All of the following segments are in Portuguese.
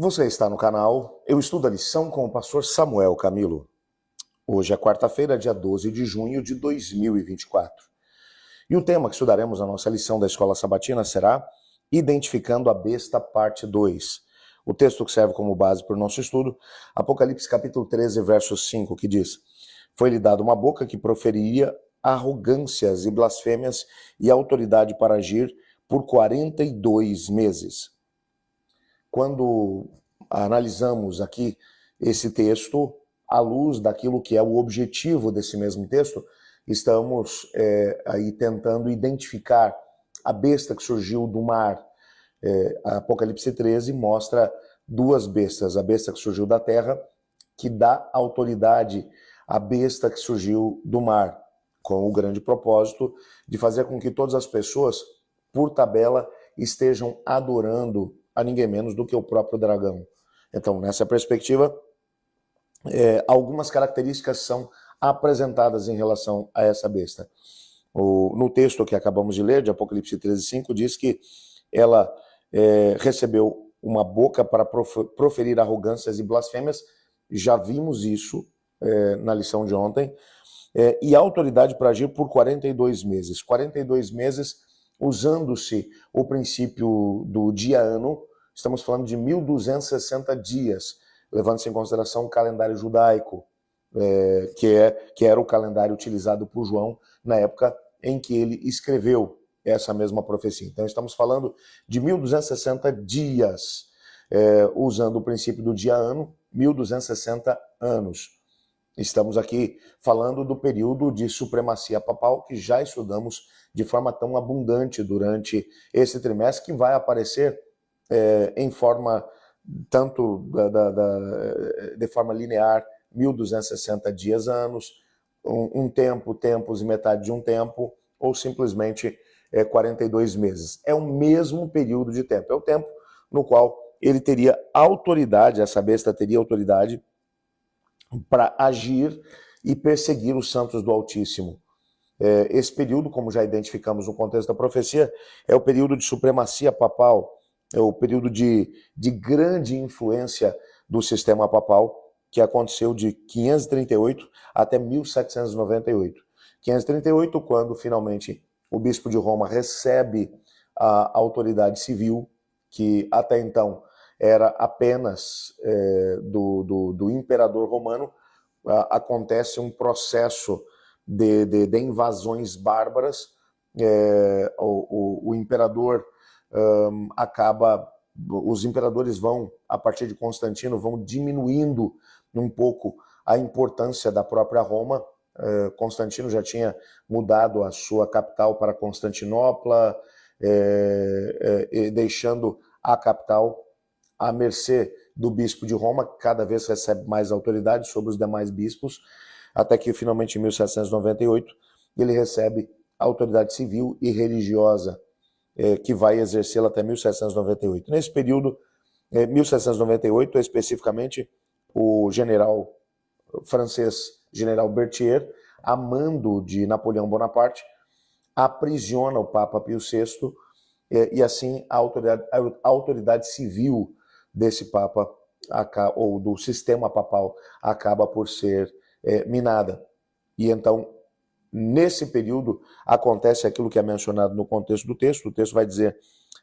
Você está no canal Eu Estudo a Lição com o pastor Samuel Camilo. Hoje é quarta-feira, dia 12 de junho de 2024. E o tema que estudaremos na nossa lição da Escola Sabatina será Identificando a Besta, parte 2. O texto que serve como base para o nosso estudo, Apocalipse capítulo 13, verso 5, que diz: Foi-lhe dada uma boca que proferiria arrogâncias e blasfêmias e autoridade para agir por 42 meses. Quando analisamos aqui esse texto, à luz daquilo que é o objetivo desse mesmo texto, estamos aí tentando identificar a besta que surgiu do mar. A Apocalipse 13 mostra duas bestas, a besta que surgiu da terra, que dá autoridade à besta que surgiu do mar, com o grande propósito de fazer com que todas as pessoas, por tabela, estejam adorando a ninguém menos do que o próprio dragão. Então, nessa perspectiva, algumas características são apresentadas em relação a essa besta. No texto que acabamos de ler, de Apocalipse 13:5, diz que ela recebeu uma boca para proferir arrogâncias e blasfêmias. Já vimos isso na lição de ontem. E autoridade para agir por 42 meses. 42 meses usando-se o princípio do dia-ano. Estamos falando de 1260 dias, levando-se em consideração o calendário judaico, que era o calendário utilizado por João na época em que ele escreveu essa mesma profecia. Então estamos falando de 1260 dias, usando o princípio do dia-ano, 1260 anos. Estamos aqui falando do período de supremacia papal que já estudamos de forma tão abundante durante esse trimestre, que vai aparecer em forma tanto de forma linear, 1260 dias, anos, um tempo, tempos e metade de um tempo, ou simplesmente 42 meses. É o mesmo período de tempo, é o tempo no qual ele teria autoridade, essa besta teria autoridade para agir e perseguir os santos do Altíssimo. Esse período, como já identificamos no contexto da profecia, é o período de supremacia papal, é o período de grande influência do sistema papal, que aconteceu de 538 até 1798. 538, quando finalmente o bispo de Roma recebe a autoridade civil, que até então era apenas do imperador romano. Acontece um processo de invasões bárbaras. O imperador acaba, os imperadores vão, a partir de Constantino, vão diminuindo um pouco a importância da própria Roma. Constantino já tinha mudado a sua capital para Constantinopla, deixando a capital à mercê do bispo de Roma, que cada vez recebe mais autoridade sobre os demais bispos, até que finalmente em 1798 ele recebe a autoridade civil e religiosa, que vai exercê-la até 1798. Nesse período, 1798, especificamente, o general francês, general Berthier, a mando de Napoleão Bonaparte, aprisiona o Papa Pio VI, e assim a autoridade civil desse Papa, ou do sistema papal, acaba por ser minada. E então, nesse período, acontece aquilo que é mencionado no contexto do texto. O texto vai dizer: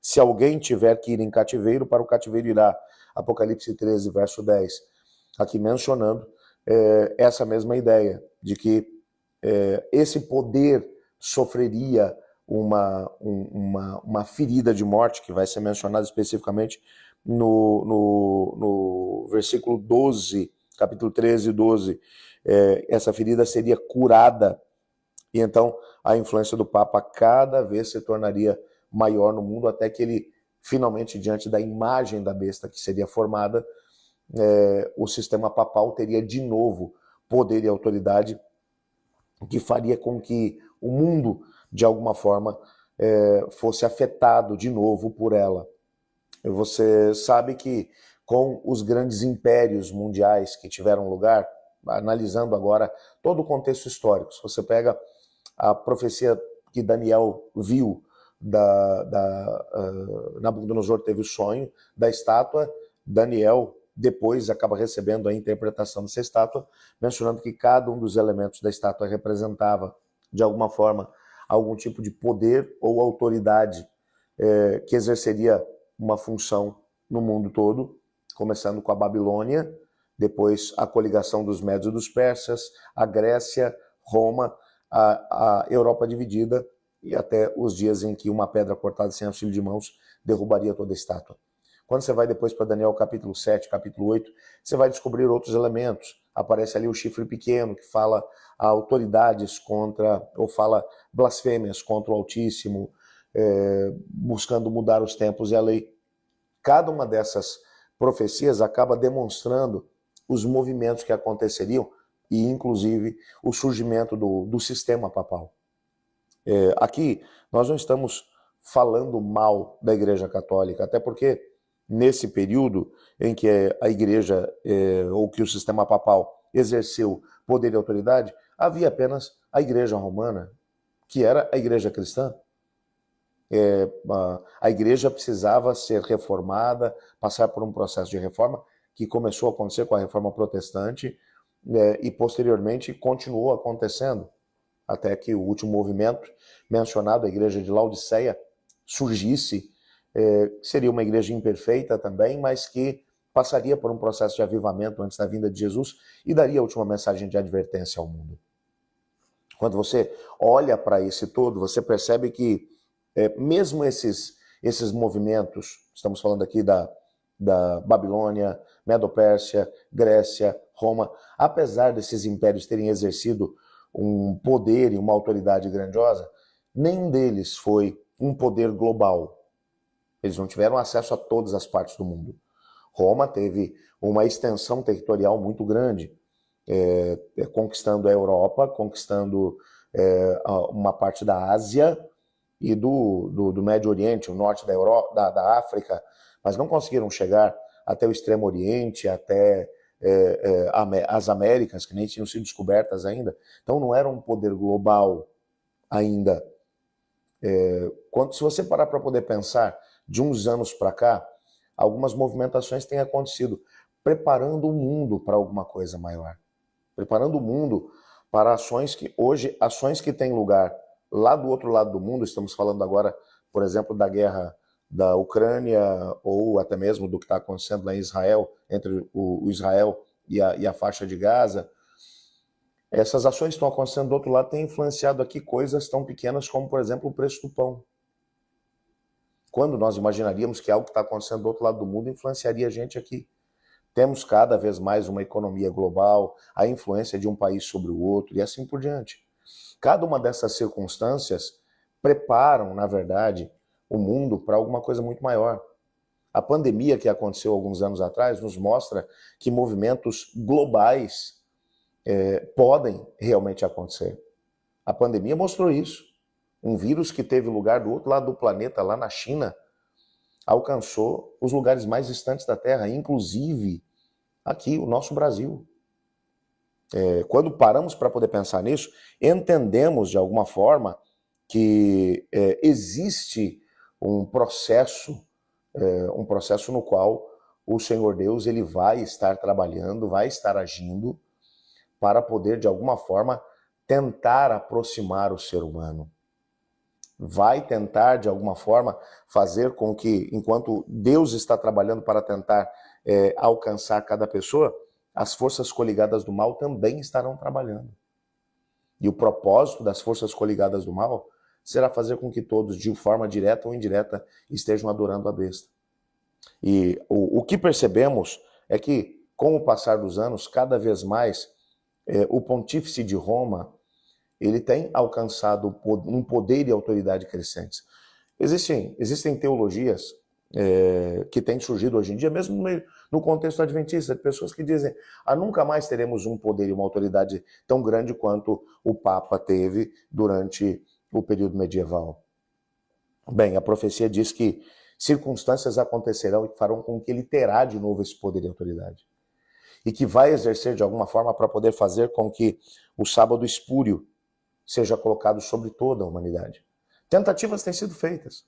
se alguém tiver que ir em cativeiro, para o cativeiro irá. Apocalipse 13, verso 10. Aqui mencionando essa mesma ideia, de que esse poder sofreria uma ferida de morte, que vai ser mencionada especificamente no versículo 12, capítulo 13, 12. Essa ferida seria curada, e então a influência do Papa cada vez se tornaria maior no mundo, até que ele finalmente, diante da imagem da besta que seria formada, o sistema papal teria de novo poder e autoridade, que faria com que o mundo, de alguma forma, fosse afetado de novo por ela. Você sabe que com os grandes impérios mundiais que tiveram lugar, analisando agora todo o contexto histórico, se você pega a profecia que Daniel viu, Nabucodonosor teve o sonho da estátua Daniel depois acaba recebendo a interpretação dessa estátua, mencionando que cada um dos elementos da estátua representava, de alguma forma, algum tipo de poder ou autoridade que exerceria uma função no mundo todo, começando com a Babilônia, depois a coligação dos Médios e dos Persas, a Grécia, Roma, a Europa dividida e até os dias em que uma pedra cortada sem auxílio de mãos derrubaria toda a estátua. Quando você vai depois para Daniel capítulo 7, capítulo 8, você vai descobrir outros elementos. Aparece ali o chifre pequeno, que fala autoridades contra, ou fala blasfêmias contra o Altíssimo, buscando mudar os tempos e a lei. Cada uma dessas profecias acaba demonstrando os movimentos que aconteceriam e, inclusive, o surgimento do sistema papal. Aqui, nós não estamos falando mal da Igreja Católica, até porque nesse período em que a Igreja, ou que o sistema papal exerceu poder e autoridade, havia apenas a Igreja Romana, que era a Igreja cristã. A Igreja precisava ser reformada, passar por um processo de reforma, que começou a acontecer com a Reforma Protestante, e posteriormente continuou acontecendo, até que o último movimento mencionado, a Igreja de Laodiceia, surgisse. Seria uma igreja imperfeita também, mas que passaria por um processo de avivamento antes da vinda de Jesus e daria a última mensagem de advertência ao mundo. Quando você olha para esse todo, você percebe que mesmo esses movimentos, estamos falando aqui da Babilônia, Medo-Pérsia, Grécia, Roma, apesar desses impérios terem exercido um poder e uma autoridade grandiosa, nenhum deles foi um poder global. Eles não tiveram acesso a todas as partes do mundo. Roma teve uma extensão territorial muito grande, conquistando a Europa, conquistando uma parte da Ásia e do Médio Oriente, o norte da Europa, da África, mas não conseguiram chegar até o Extremo Oriente, até as Américas, que nem tinham sido descobertas ainda. Então não era um poder global ainda. Se você parar para poder pensar, de uns anos para cá, algumas movimentações têm acontecido, preparando o mundo para alguma coisa maior. Preparando o mundo para ações que têm lugar lá do outro lado do mundo. Estamos falando agora, por exemplo, da guerra da Ucrânia, ou até mesmo do que está acontecendo lá em Israel, entre o Israel e a faixa de Gaza. Essas ações que estão acontecendo do outro lado têm influenciado aqui coisas tão pequenas como, por exemplo, o preço do pão. Quando nós imaginaríamos que algo que está acontecendo do outro lado do mundo influenciaria a gente aqui? Temos cada vez mais uma economia global, a influência de um país sobre o outro e assim por diante. Cada uma dessas circunstâncias preparam, na verdade, o mundo para alguma coisa muito maior. A pandemia que aconteceu alguns anos atrás nos mostra que movimentos globais podem realmente acontecer. A pandemia mostrou isso. Um vírus que teve lugar do outro lado do planeta, lá na China, alcançou os lugares mais distantes da Terra, inclusive aqui, o nosso Brasil. Quando paramos para poder pensar nisso, entendemos de alguma forma que existe um processo no qual o Senhor Deus ele vai estar trabalhando, vai estar agindo para poder de alguma forma tentar aproximar o ser humano. Vai tentar, de alguma forma, fazer com que, enquanto Deus está trabalhando para tentar alcançar cada pessoa, as forças coligadas do mal também estarão trabalhando. E o propósito das forças coligadas do mal será fazer com que todos, de forma direta ou indireta, estejam adorando a besta. E o que percebemos é que, com o passar dos anos, cada vez mais, o pontífice de Roma ele tem alcançado um poder e autoridade crescentes. Existem teologias que têm surgido hoje em dia, mesmo no contexto adventista, de pessoas que dizem: nunca mais teremos um poder e uma autoridade tão grande quanto o Papa teve durante o período medieval. Bem, a profecia diz que circunstâncias acontecerão e farão com que ele terá de novo esse poder e autoridade. E que vai exercer de alguma forma para poder fazer com que o sábado espúrio seja colocado sobre toda a humanidade. Tentativas têm sido feitas.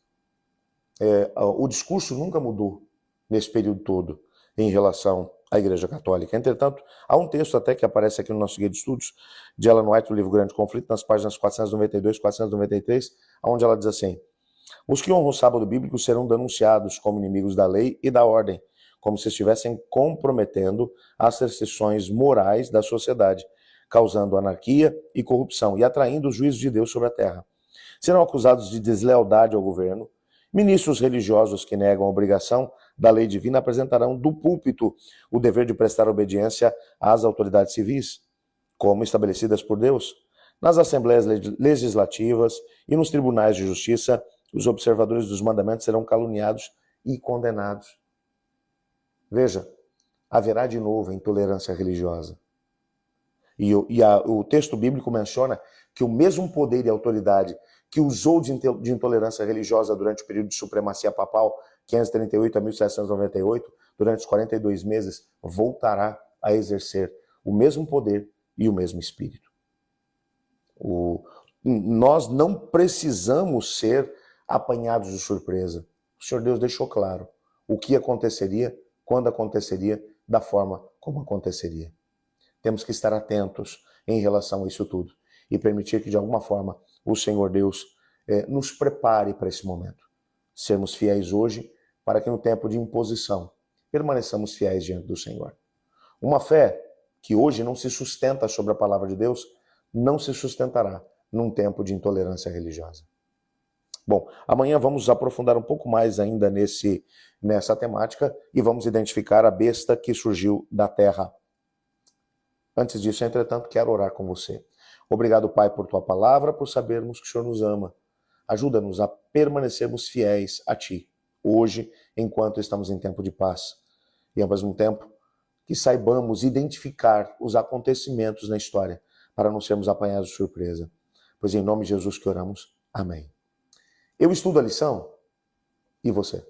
O discurso nunca mudou nesse período todo. em relação à Igreja Católica. Entretanto, há um texto até que aparece aqui no nosso guia de estudos, de Ellen White, do livro Grande Conflito, nas páginas 492 e 493, onde ela diz assim: os que honram o sábado bíblico serão denunciados como inimigos da lei e da ordem, como se estivessem comprometendo as restrições morais da sociedade, causando anarquia e corrupção e atraindo o juízo de Deus sobre a terra. Serão acusados de deslealdade ao governo. Ministros religiosos que negam a obrigação da lei divina apresentarão do púlpito o dever de prestar obediência às autoridades civis, como estabelecidas por Deus. Nas assembleias legislativas e nos tribunais de justiça, os observadores dos mandamentos serão caluniados e condenados. Veja, haverá de novo intolerância religiosa. O texto bíblico menciona que o mesmo poder e autoridade que usou de intolerância religiosa durante o período de supremacia papal, 538 a 1798, durante os 42 meses, voltará a exercer o mesmo poder e o mesmo espírito. Nós não precisamos ser apanhados de surpresa. O Senhor Deus deixou claro o que aconteceria, quando aconteceria, da forma como aconteceria. Temos que estar atentos em relação a isso tudo e permitir que, de alguma forma, o Senhor Deus nos prepare para esse momento. Sermos fiéis hoje, para que no tempo de imposição permaneçamos fiéis diante do Senhor. Uma fé que hoje não se sustenta sobre a palavra de Deus, não se sustentará num tempo de intolerância religiosa. Bom, amanhã vamos aprofundar um pouco mais ainda nessa temática e vamos identificar a besta que surgiu da terra. Antes disso, entretanto, quero orar com você. Obrigado, Pai, por tua palavra, por sabermos que o Senhor nos ama. Ajuda-nos a permanecermos fiéis a Ti, hoje, enquanto estamos em tempo de paz. E, ao mesmo tempo, que saibamos identificar os acontecimentos na história, para não sermos apanhados de surpresa. Pois em nome de Jesus que oramos. Amém. Eu estudo a lição e você?